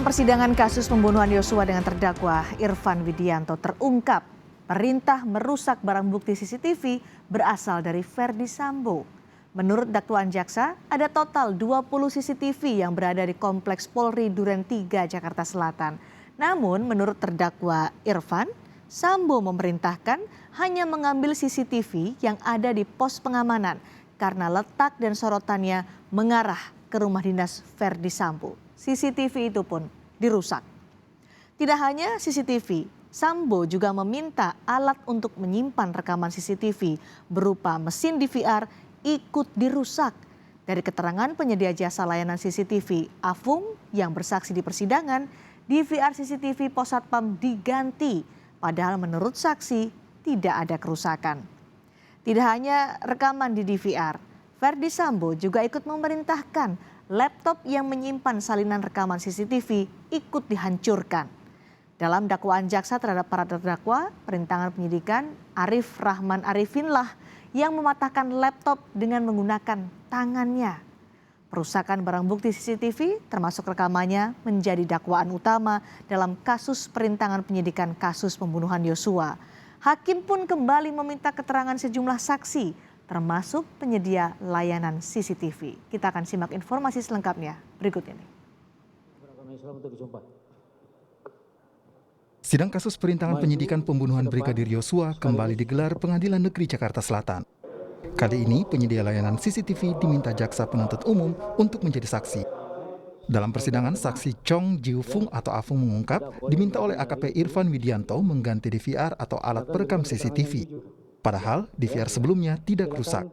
Persidangan kasus pembunuhan Yosua dengan terdakwa Irfan Widianto terungkap. Perintah merusak barang bukti CCTV berasal dari Ferdi Sambo. Menurut dakwaan jaksa, ada total 20 CCTV yang berada di Kompleks Polri Duren 3, Jakarta Selatan. Namun menurut terdakwa Irfan, Sambo memerintahkan hanya mengambil CCTV yang ada di pos pengamanan karena letak dan sorotannya mengarah ke rumah dinas Ferdi Sambo. CCTV itu pun dirusak. Tidak hanya CCTV, Sambo juga meminta alat untuk menyimpan rekaman CCTV berupa mesin DVR ikut dirusak. Dari keterangan penyedia jasa layanan CCTV, Afung yang bersaksi di persidangan, DVR CCTV Pos Satpam diganti, padahal menurut saksi tidak ada kerusakan. Tidak hanya rekaman di DVR, Ferdi Sambo juga ikut memerintahkan laptop yang menyimpan salinan rekaman CCTV ikut dihancurkan. Dalam dakwaan jaksa terhadap para terdakwa, perintangan penyidikan Arif Rahman Arifinlah yang mematahkan laptop dengan menggunakan tangannya. Perusakan barang bukti CCTV termasuk rekamannya menjadi dakwaan utama dalam kasus perintangan penyidikan kasus pembunuhan Yosua. Hakim pun kembali meminta keterangan sejumlah saksi, termasuk penyedia layanan CCTV. Kita akan simak informasi selengkapnya berikut ini. Sidang kasus perintangan penyidikan pembunuhan Brigadir Yosua kembali digelar Pengadilan Negeri Jakarta Selatan. Kali ini penyedia layanan CCTV diminta jaksa penuntut umum untuk menjadi saksi. Dalam persidangan, saksi Chong Jiu Fung atau Afung mengungkap diminta oleh AKP Irfan Widianto mengganti DVR atau alat perekam CCTV. Padahal DVR sebelumnya tidak rusak.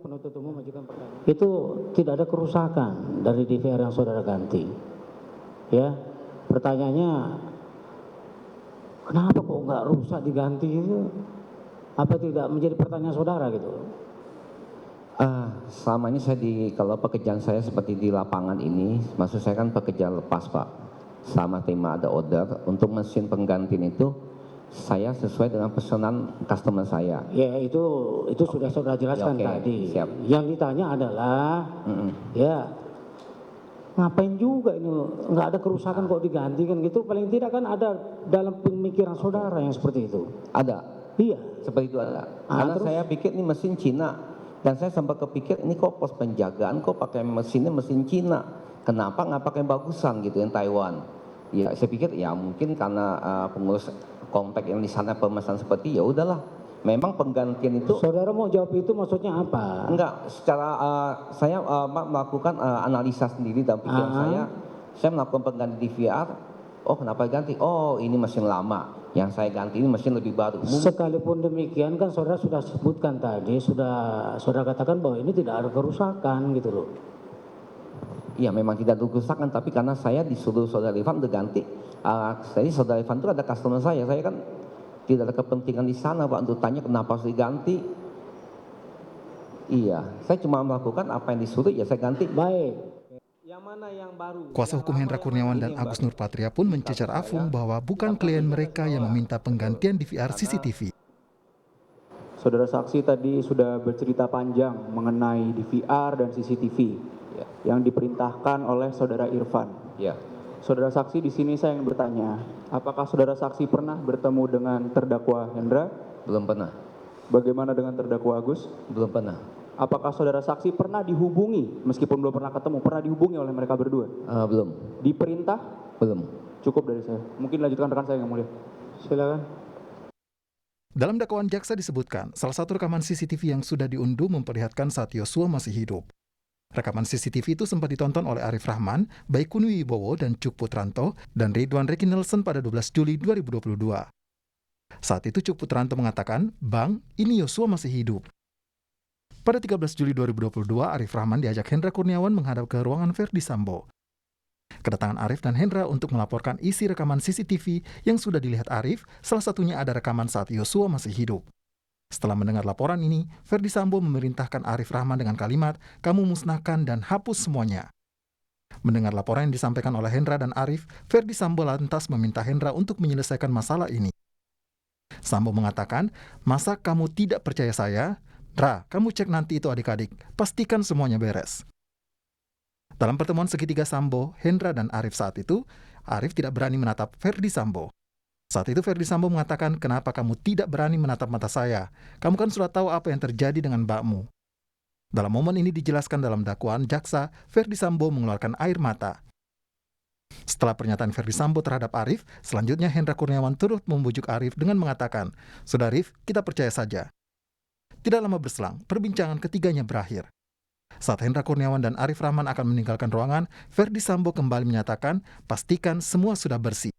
Itu tidak ada kerusakan dari DVR yang saudara ganti. Ya, pertanyaannya kenapa kok nggak rusak diganti itu? Apa tidak menjadi pertanyaan saudara gitu? Selama ini kalau pekerjaan saya seperti di lapangan ini, maksud saya kan pekerjaan lepas Pak. Selama terima ada order untuk mesin penggantian itu, saya sesuai dengan pesanan customer saya. Ya itu sudah saudara jelaskan tadi. Siap. Yang ditanya adalah, ya ngapain juga ini nggak ada kerusakan kok diganti kan gitu? Paling tidak kan ada dalam pemikiran saudara yang seperti itu. Ada. Iya. Seperti itu ada. Karena terus? Saya pikir ini mesin Cina. Dan saya sempat kepikir ini kok pos penjagaan kok pakai mesinnya mesin Cina. Kenapa nggak pakai bagusan gitu yang Taiwan? Ya saya pikir ya mungkin karena pengurus komplek yang di sana pemesan seperti ya udahlah. Memang penggantian itu. Saudara mau jawab itu maksudnya apa? Enggak, secara saya melakukan analisa sendiri dalam pikiran saya melakukan pengganti DVR. Oh kenapa ganti? Oh ini mesin lama, yang saya ganti ini mesin lebih baru. Sekalipun demikian kan saudara sudah sebutkan tadi, saudara katakan bahwa ini tidak ada kerusakan gitu loh. Iya memang tidak ada kerusakan, tapi karena saya disuruh saudara Irfan untuk ganti. Jadi saudara Irfan itu ada customer saya kan tidak ada kepentingan di sana Pak untuk tanya kenapa harus diganti. Iya, saya cuma melakukan apa yang disuruh ya saya ganti. Baik. Kuasa hukum Hendra Kurniawan dan Agus Nurpatria pun mencecar Afung bahwa bukan klien mereka yang meminta penggantian DVR CCTV. Saudara saksi tadi sudah bercerita panjang mengenai DVR dan CCTV yang diperintahkan oleh saudara Irfan. Ya. Saudara saksi di sini saya ingin bertanya, apakah saudara saksi pernah bertemu dengan terdakwa Hendra? Belum pernah. Bagaimana dengan terdakwa Agus? Belum pernah. Apakah saudara saksi pernah dihubungi, meskipun belum pernah ketemu, pernah dihubungi oleh mereka berdua? Belum. Diperintah? Belum. Cukup dari saya. Mungkin lanjutkan rekan saya yang mulia. Silakan. Dalam dakwaan jaksa disebutkan, salah satu rekaman CCTV yang sudah diunduh memperlihatkan saat Yosua masih hidup. Rekaman CCTV itu sempat ditonton oleh Arif Rahman, Baikuni Wibowo dan Cuk Putranto, dan Ridwan Reki Nelson pada 12 Juli 2022. Saat itu Cuk Putranto mengatakan, "Bang, ini Yosua masih hidup." Pada 13 Juli 2022, Arif Rahman diajak Hendra Kurniawan menghadap ke ruangan Ferdi Sambo. Kedatangan Arif dan Hendra untuk melaporkan isi rekaman CCTV yang sudah dilihat Arif, salah satunya ada rekaman saat Yosua masih hidup. Setelah mendengar laporan ini, Ferdi Sambo memerintahkan Arif Rahman dengan kalimat, "Kamu musnahkan dan hapus semuanya." Mendengar laporan yang disampaikan oleh Hendra dan Arif, Ferdi Sambo lantas meminta Hendra untuk menyelesaikan masalah ini. Sambo mengatakan, "Masa kamu tidak percaya saya? Ra, kamu cek nanti itu adik-adik, pastikan semuanya beres." Dalam pertemuan segitiga Sambo, Hendra dan Arif saat itu, Arif tidak berani menatap Verdi Sambo. Saat itu Verdi Sambo mengatakan, "Kenapa kamu tidak berani menatap mata saya? Kamu kan sudah tahu apa yang terjadi dengan mbakmu." Dalam momen ini dijelaskan dalam dakwaan jaksa, Verdi Sambo mengeluarkan air mata. Setelah pernyataan Verdi Sambo terhadap Arif, selanjutnya Hendra Kurniawan turut membujuk Arif dengan mengatakan, "Sudah Arif, kita percaya saja." Tidak lama berselang, perbincangan ketiganya berakhir. Saat Hendra Kurniawan dan Arif Rahman akan meninggalkan ruangan, Verdi Sambo kembali menyatakan, "Pastikan semua sudah bersih."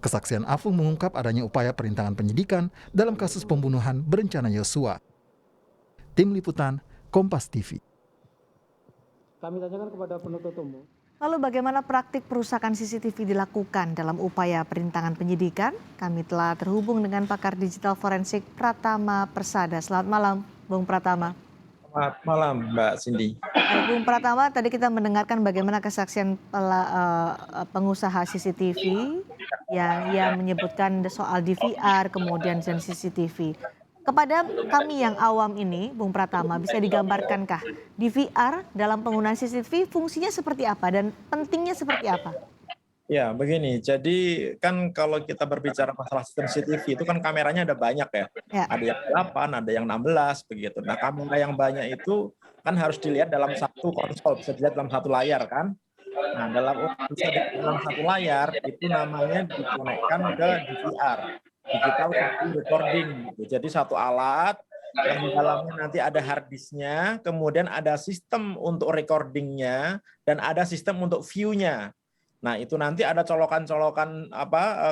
Kesaksian Afung mengungkap adanya upaya perintangan penyidikan dalam kasus pembunuhan berencana Yosua. Tim Liputan, Kompas TV. Kami tanyakan kepada penuntut umum. Lalu bagaimana praktik perusakan CCTV dilakukan dalam upaya perintangan penyidikan? Kami telah terhubung dengan pakar digital forensik Pratama Persada. Selamat malam, Bung Pratama. Selamat malam, Mbak Cindy. Baik, Bung Pratama, tadi kita mendengarkan bagaimana kesaksian pengusaha CCTV yang menyebutkan soal DVR, kemudian dan CCTV. Kepada kami yang awam ini, Bung Pratama, bisa digambarkankah DVR dalam penggunaan CCTV fungsinya seperti apa dan pentingnya seperti apa? Ya, begini. Jadi kan kalau kita berbicara masalah sistem CCTV itu kan kameranya ada banyak ya. Ya. Ada yang 8, ada yang 16 begitu. Nah, kamera yang banyak itu kan harus dilihat dalam satu konsol, bisa dilihat dalam satu layar kan. Nah, dalam satu layar itu namanya dikonekkan ke DVR, digital video recording gitu. Jadi satu alat yang di dalamnya nanti ada hard disknya, kemudian ada sistem untuk recordingnya dan ada sistem untuk view-nya. Nah, itu nanti ada colokan-colokan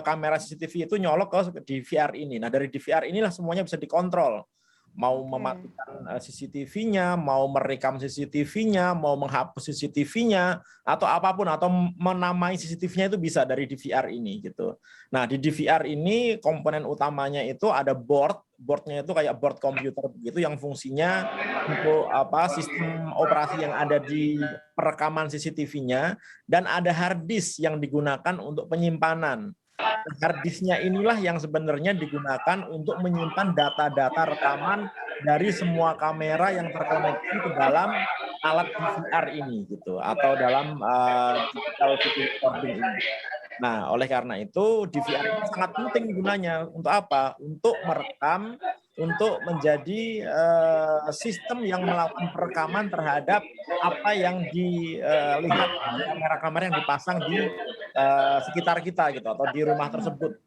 kamera CCTV itu nyolok ke DVR ini. Nah, dari DVR inilah semuanya bisa dikontrol. Mau mematikan CCTV-nya, mau merekam CCTV-nya, mau menghapus CCTV-nya, atau apapun, atau menamai CCTV-nya itu bisa dari DVR ini gitu. Nah, di DVR ini komponen utamanya itu ada boardnya itu kayak board komputer begitu yang fungsinya untuk sistem operasi yang ada di perekaman CCTV-nya, dan ada hard disk yang digunakan untuk penyimpanan. Hard disknya inilah yang sebenarnya digunakan untuk menyimpan data-data rekaman dari semua kamera yang terkoneksi ke dalam alat DVR ini gitu, atau dalam digital video recording ini. Nah, oleh karena itu DVR ini sangat penting gunanya untuk apa? Untuk merekam, untuk menjadi sistem yang melakukan perekaman terhadap apa yang dilihat kamera-kamera yang dipasang di sekitar kita gitu, atau di rumah tersebut.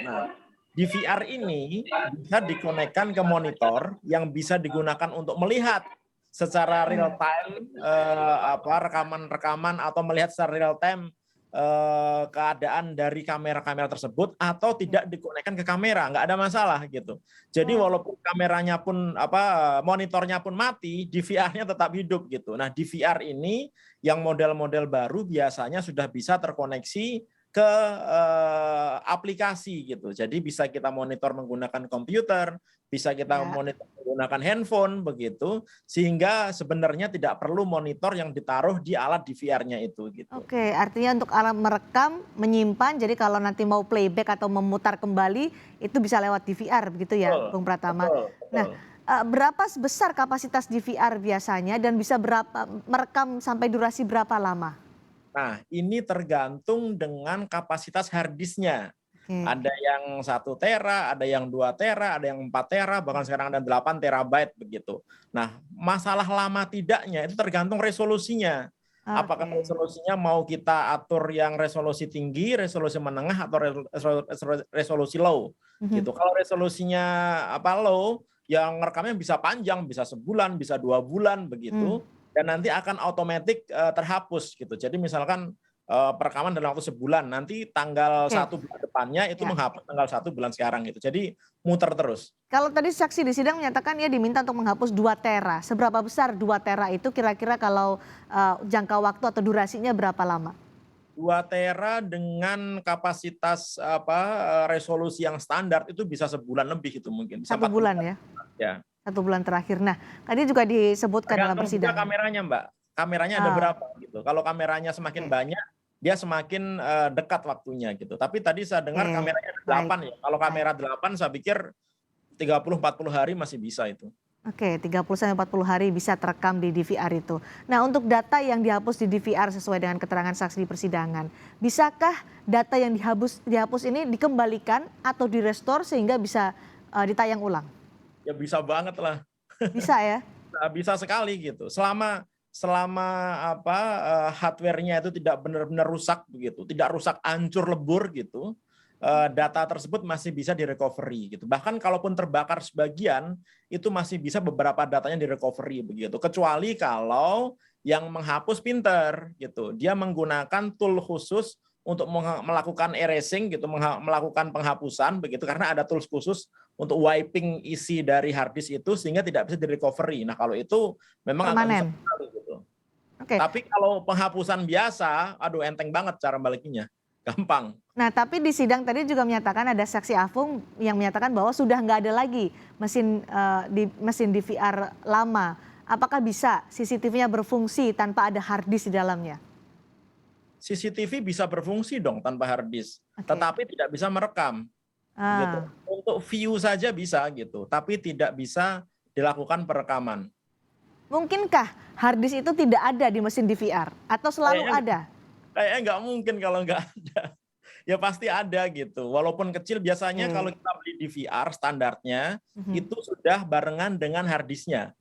Nah, DVR ini bisa dikonekkan ke monitor yang bisa digunakan untuk melihat secara real time rekaman-rekaman, atau melihat secara real time keadaan dari kamera-kamera tersebut, atau tidak dikonekkan ke kamera, nggak ada masalah gitu. Jadi walaupun kameranya pun monitornya pun mati, DVR-nya tetap hidup gitu. Nah, DVR ini yang model-model baru biasanya sudah bisa terkoneksi ke aplikasi gitu. Jadi bisa kita monitor menggunakan komputer, bisa kita monitor menggunakan handphone begitu, sehingga sebenarnya tidak perlu monitor yang ditaruh di alat DVR-nya itu gitu. Oke, artinya untuk alat merekam, menyimpan, jadi kalau nanti mau playback atau memutar kembali itu bisa lewat DVR begitu ya, Bung Pratama. Betul. Nah, berapa besar kapasitas DVR biasanya dan bisa merekam sampai durasi berapa lama? Nah, ini tergantung dengan kapasitas hard disk-nya. Ada yang 1 tera, ada yang 2 tera, ada yang 4 tera, bahkan sekarang ada 8 terabyte begitu. Nah, masalah lama tidaknya itu tergantung resolusinya. Apakah resolusinya mau kita atur yang resolusi tinggi, resolusi menengah, atau resolusi low gitu. Kalau resolusinya low, yang rekamnya bisa panjang, bisa sebulan, bisa 2 bulan begitu. Dan nanti akan otomatis terhapus gitu. Jadi misalkan perekaman dalam waktu sebulan, nanti tanggal 1 bulan depannya itu menghapus tanggal 1 bulan sekarang gitu. Jadi muter terus. Kalau tadi saksi di sidang menyatakan ia diminta untuk menghapus 2 tera. Seberapa besar 2 tera itu kira-kira kalau jangka waktu atau durasinya berapa lama? 2 tera dengan kapasitas resolusi yang standar itu bisa sebulan lebih itu mungkin. Bisa 1 bulan ya? Ya. 1 bulan terakhir. Nah, tadi juga disebutkan dalam persidangan. Kameranya, Mbak. Kameranya ada berapa gitu. Kalau kameranya semakin banyak, dia semakin dekat waktunya gitu. Tapi tadi saya dengar kameranya ada 8 ya. Kalau kamera 8 saya pikir 30-40 hari masih bisa itu. Oke, 30 sampai 40 hari bisa terekam di DVR itu. Nah, untuk data yang dihapus di DVR sesuai dengan keterangan saksi di persidangan, bisakah data yang dihapus ini dikembalikan atau direstore sehingga bisa ditayang ulang? Ya bisa banget lah. Bisa ya? Nah, bisa sekali gitu. Selama selama apa hardware-nya itu tidak benar-benar rusak begitu, tidak rusak hancur lebur gitu, data tersebut masih bisa direcovery gitu. Bahkan kalaupun terbakar sebagian, itu masih bisa beberapa datanya direcovery begitu. Kecuali kalau yang menghapus pinter gitu. Dia menggunakan tool khusus untuk melakukan erasing gitu, melakukan penghapusan begitu, karena ada tools khusus untuk wiping isi dari hard disk itu sehingga tidak bisa direcovery. Nah, kalau itu memang agak susah Permanen. sekali gitu. Oke. Tapi kalau penghapusan biasa, aduh enteng banget cara balikinnya. Gampang. Nah, tapi di sidang tadi juga menyatakan ada saksi Afung yang menyatakan bahwa sudah nggak ada lagi mesin DVR lama. Apakah bisa CCTV-nya berfungsi tanpa ada hard disk di dalamnya? CCTV bisa berfungsi dong tanpa hard disk, Oke. tetapi tidak bisa merekam. Gitu. Ah, Untuk view saja bisa gitu, tapi tidak bisa dilakukan perekaman. mungkinkah hard disk itu tidak ada di mesin DVR atau selalu Kayaknya- ada? Kayaknya nggak mungkin kalau nggak ada. Ya pasti ada gitu. Walaupun kecil biasanya kalau kita beli DVR standarnya itu sudah barengan dengan hard disknya.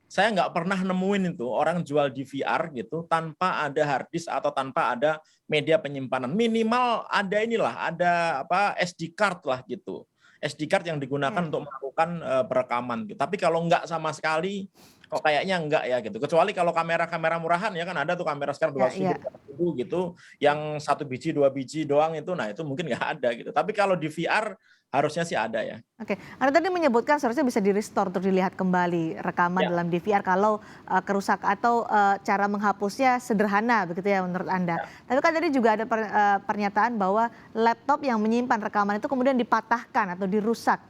Saya nggak pernah nemuin itu orang jual DVR gitu tanpa ada hard disk atau tanpa ada media penyimpanan. Minimal ada inilah, ada apa SD card lah gitu. SD card yang digunakan untuk melakukan perekaman. Gitu. Tapi kalau nggak sama sekali, kok kayaknya enggak ya gitu. Kecuali kalau kamera-kamera murahan ya kan ada tuh kamera sekarang 200.000 gitu, yang 1 biji 2 biji doang itu, nah itu mungkin nggak ada gitu. Tapi kalau DVR harusnya sih ada ya. Oke, Anda tadi menyebutkan seharusnya bisa di-restore untuk dilihat kembali rekaman dalam DVR kalau kerusak atau cara menghapusnya sederhana begitu ya menurut Anda. Tapi kan tadi juga ada pernyataan bahwa laptop yang menyimpan rekaman itu kemudian dipatahkan atau dirusak.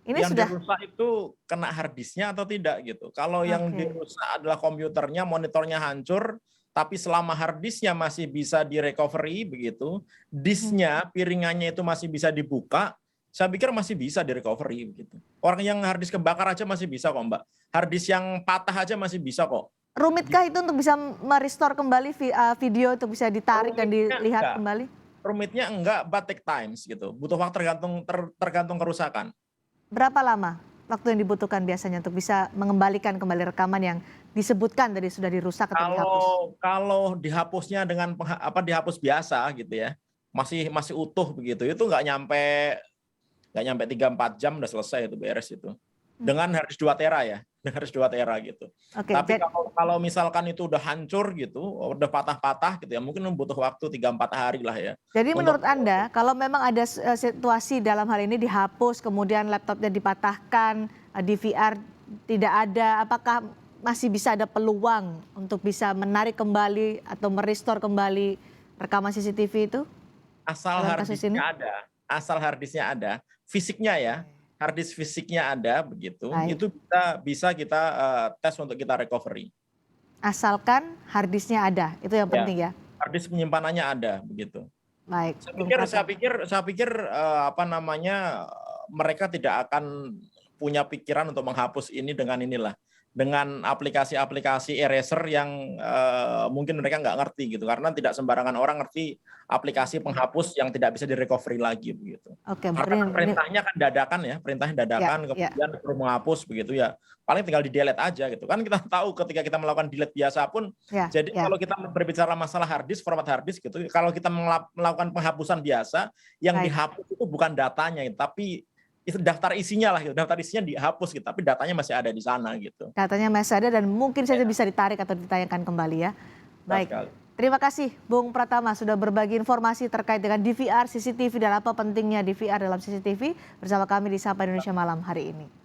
Ini Yang sudah dirusak itu kena hard disknya atau tidak gitu. Kalau yang dirusak adalah komputernya, monitornya hancur, tapi selama hard disknya masih bisa direcovery begitu, disknya, piringannya itu masih bisa dibuka, saya pikir masih bisa direcovery begitu. Orang yang hard disk kebakar aja masih bisa kok Mbak. Hard disk yang patah aja masih bisa kok. rumitkah itu untuk bisa merestore kembali video untuk bisa ditarik dan Rumitnya dilihat enggak. kembali? Rumitnya enggak, but take times gitu. Butuh waktu tergantung kerusakan. Berapa lama waktu yang dibutuhkan biasanya untuk bisa mengembalikan kembali rekaman yang disebutkan tadi sudah dirusak atau dihapus? Kalau dihapusnya dengan dihapus biasa gitu ya, masih utuh begitu, itu nggak nyampe 3-4 jam udah selesai itu beres itu. Dengan hard disk 2 tera ya, dengan hard disk 2 tera gitu. Oke, Tapi kalau misalkan itu udah hancur gitu, udah patah-patah gitu ya, mungkin butuh waktu 3-4 hari lah ya. jadi menurut Anda kalau memang ada situasi dalam hal ini dihapus kemudian laptopnya dipatahkan, DVR tidak ada, apakah masih bisa ada peluang untuk bisa menarik kembali atau merestore kembali rekaman CCTV itu? Asal Dalam hard kasus disknya ada, fisiknya ya, hard disk fisiknya ada begitu, Baik. itu bisa kita tes untuk kita recovery. Asalkan hard disknya ada, itu yang penting ya. Hard disk penyimpanannya ada begitu. Baik. Saya pikir mereka tidak akan punya pikiran untuk menghapus ini dengan aplikasi-aplikasi eraser yang mungkin mereka nggak ngerti gitu, karena tidak sembarangan orang ngerti aplikasi penghapus yang tidak bisa direcovery lagi begitu. Oke, Karena perintahnya kan dadakan ya, kemudian perlu menghapus begitu ya, paling tinggal di delete aja gitu kan. Kita tahu ketika kita melakukan delete biasa pun, jadi kalau kita berbicara masalah hard disk, format hard disk gitu, kalau kita melakukan penghapusan biasa, yang dihapus itu bukan datanya, tapi itu daftar isinya lah gitu. Daftar isinya dihapus gitu, tapi datanya masih ada di sana gitu. Datanya masih ada dan mungkin saja bisa ditarik atau ditayangkan kembali ya. Baik. Terima kasih Bung Pratama sudah berbagi informasi terkait dengan DVR, CCTV dan apa pentingnya DVR dalam CCTV bersama kami di Sapa Indonesia Malam hari ini.